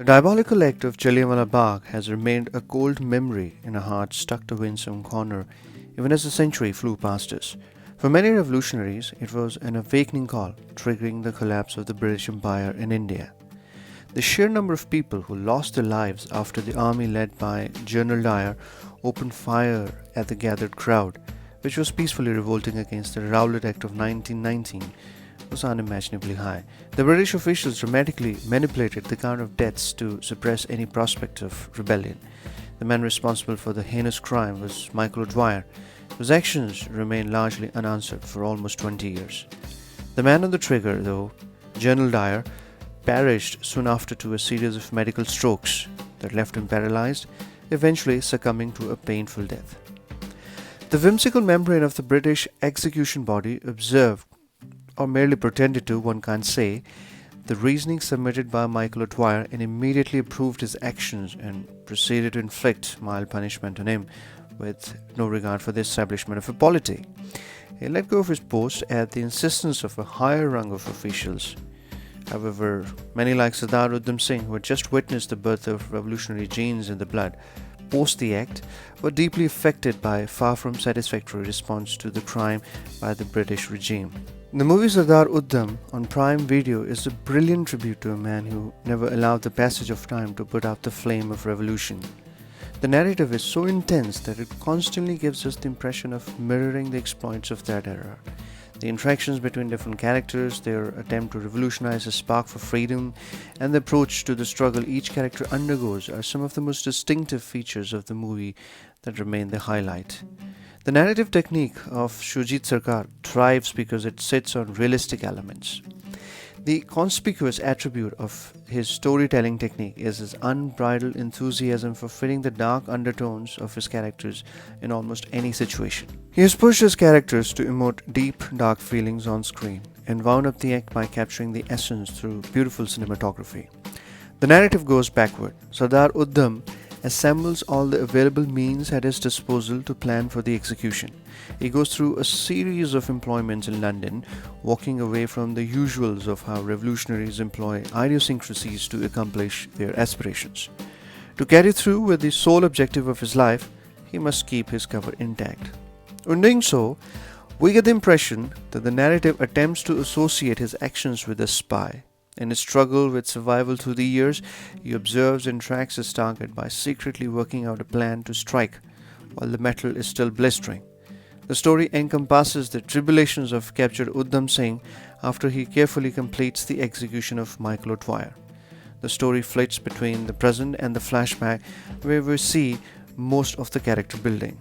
The diabolical act of Jallianwala Bagh has remained a cold memory in our hearts tucked away in some corner, even as the century flew past us. For many revolutionaries, it was an awakening call, triggering the collapse of the British Empire in India. The sheer number of people who lost their lives after the army led by General Dyer opened fire at the gathered crowd, which was peacefully revolting against the Rowlatt Act of 1919, was unimaginably high. The British officials dramatically manipulated the count of deaths to suppress any prospect of rebellion. The man responsible for the heinous crime was Michael O'Dwyer, whose actions remained largely unanswered for almost 20 years. The man on the trigger, though, General Dyer, perished soon after to a series of medical strokes that left him paralyzed, eventually succumbing to a painful death. The whimsical membrane of the British execution body observed, or merely pretended to, one can't say, the reasoning submitted by Michael O'Dwyer and immediately approved his actions and proceeded to inflict mild punishment on him with no regard for the establishment of a polity. He let go of his post at the insistence of a higher rung of officials. However, many like Sardar Udham Singh, who had just witnessed the birth of revolutionary genes in the blood post the act, were deeply affected by a far from satisfactory response to the crime by the British regime. The movie Sardar Udham on Prime Video is a brilliant tribute to a man who never allowed the passage of time to put out the flame of revolution. The narrative is so intense that it constantly gives us the impression of mirroring the exploits of that era. The interactions between different characters, their attempt to revolutionize a spark for freedom, and the approach to the struggle each character undergoes are some of the most distinctive features of the movie that remain the highlight. The narrative technique of Shujit Sarkar thrives because it sits on realistic elements. The conspicuous attribute of his storytelling technique is his unbridled enthusiasm for fitting the dark undertones of his characters in almost any situation. He has pushed his characters to emote deep, dark feelings on screen and wound up the act by capturing the essence through beautiful cinematography. The narrative goes backward. Sardar Udham assembles all the available means at his disposal to plan for the execution. He goes through a series of employments in London, walking away from the usuals of how revolutionaries employ idiosyncrasies to accomplish their aspirations. To carry through with the sole objective of his life, he must keep his cover intact. In doing so, we get the impression that the narrative attempts to associate his actions with a spy. In his struggle with survival through the years, he observes and tracks his target by secretly working out a plan to strike while the metal is still blistering. The story encompasses the tribulations of captured Udham Singh after he carefully completes the execution of Michael O'Dwyer. The story flits between the present and the flashback, where we see most of the character building.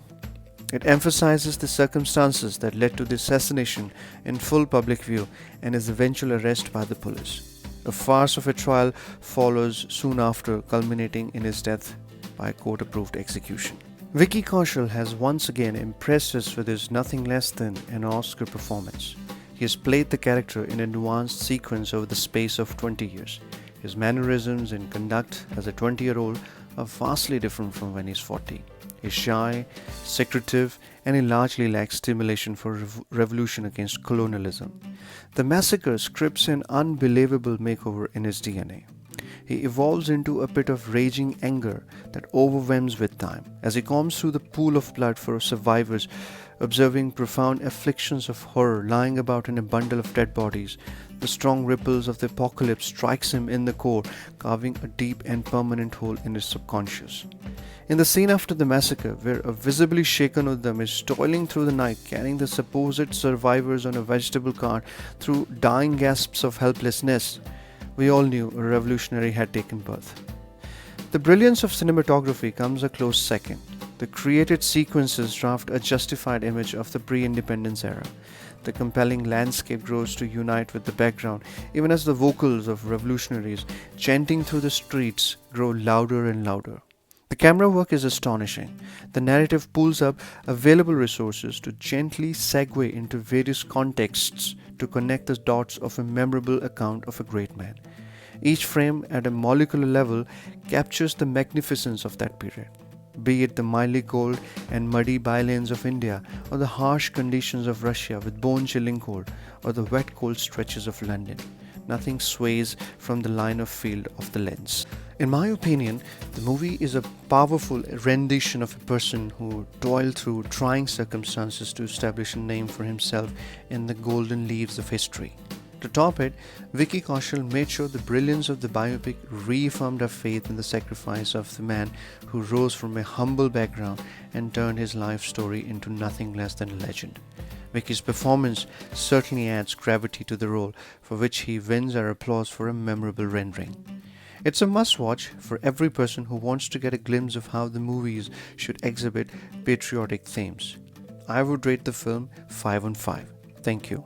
It emphasizes the circumstances that led to the assassination in full public view and his eventual arrest by the police. A farce of a trial follows soon after, culminating in his death by court-approved execution. Vicky Kaushal has once again impressed us with his nothing less than an Oscar performance. He has played the character in a nuanced sequence over the space of 20 years. His mannerisms and conduct as a 20-year-old are vastly different from when he's 40. He's shy, secretive, and he largely lacks stimulation for revolution against colonialism. The massacre scripts an unbelievable makeover in his DNA. He evolves into a pit of raging anger that overwhelms with time. As he combs through the pool of blood for survivors, observing profound afflictions of horror lying about in a bundle of dead bodies, the strong ripples of the apocalypse strikes him in the core, carving a deep and permanent hole in his subconscious. In the scene after the massacre, where a visibly shaken Udham is toiling through the night, carrying the supposed survivors on a vegetable cart through dying gasps of helplessness, we all knew a revolutionary had taken birth. The brilliance of cinematography comes a close second. The created sequences draft a justified image of the pre-independence era. The compelling landscape grows to unite with the background, even as the vocals of revolutionaries chanting through the streets grow louder and louder. The camera work is astonishing. The narrative pulls up available resources to gently segue into various contexts to connect the dots of a memorable account of a great man. Each frame at a molecular level captures the magnificence of that period, be it the mildly cold and muddy bylanes of India, or the harsh conditions of Russia with bone-chilling cold, or the wet cold stretches of London. Nothing sways from the line of field of the lens. In my opinion, the movie is a powerful rendition of a person who toiled through trying circumstances to establish a name for himself in the golden leaves of history. To top it, Vicky Kaushal made sure the brilliance of the biopic reaffirmed our faith in the sacrifice of the man who rose from a humble background and turned his life story into nothing less than a legend. Vicky's performance certainly adds gravity to the role, for which he wins our applause for a memorable rendering. It's a must watch for every person who wants to get a glimpse of how the movies should exhibit patriotic themes. I would rate the film 5 on 5. Thank you.